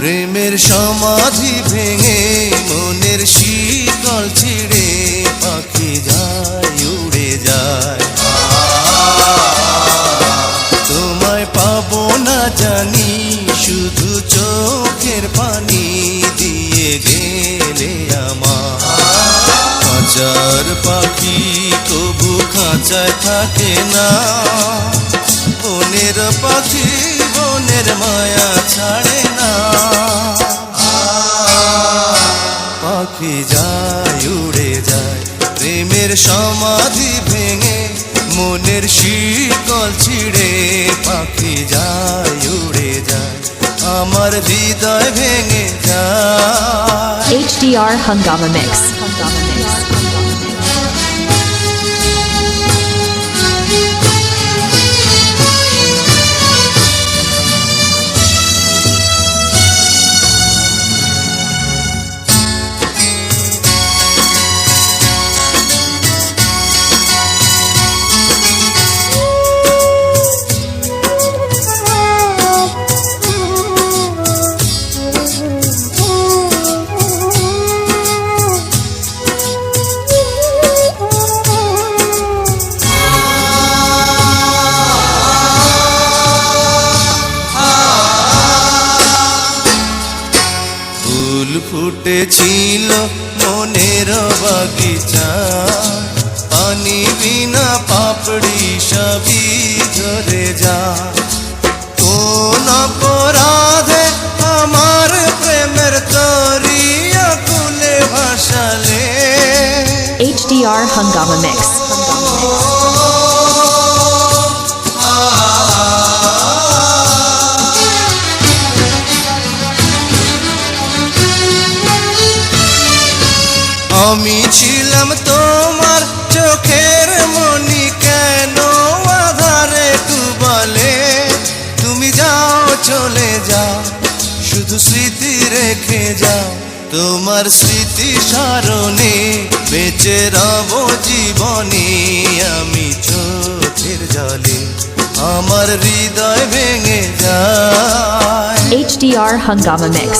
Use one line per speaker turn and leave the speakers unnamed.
প্রেমের সমাধি ভেঙে মনের শিকল ছিঁড়ে পাখি যায় উড়ে যায়। তোমায় পাবো না জানি শুধু চোখের পানি দিয়ে গেলে আমার। খাঁচার পাখি তবু খাঁচায় থাকে না, বনের পাখি বনের মায়া ছাড়ে না। পাখি যায় উড়ে যায় প্রেমের সমাধি ভেঙে মনের শিকল ছিঁড়ে পাখি যায় উড়ে যায় আমার হৃদয় ভেঙে যায়।
HDR Hungama Mix.
ফুটেছিল মনের বাগিচা, পানি বিনা পাপড়ি সবই ঝরে যায়। কোন অপরাধে আমার প্রেমের তরিয়া কুলে ভাসালে।
HDR Hungama Mix.
আমি ছিলাম তোমার চোখের মনি, কেন আধারে ডুবালে। তুমি যাও চলে যাও শুধু স্মৃতি রেখে যাও, তোমার স্মৃতি স্মরণে বেঁচে রব জীবনে। আমি চোখের জলে আমার হৃদয় ভেঙে যায়।
HDR Hungama Mix.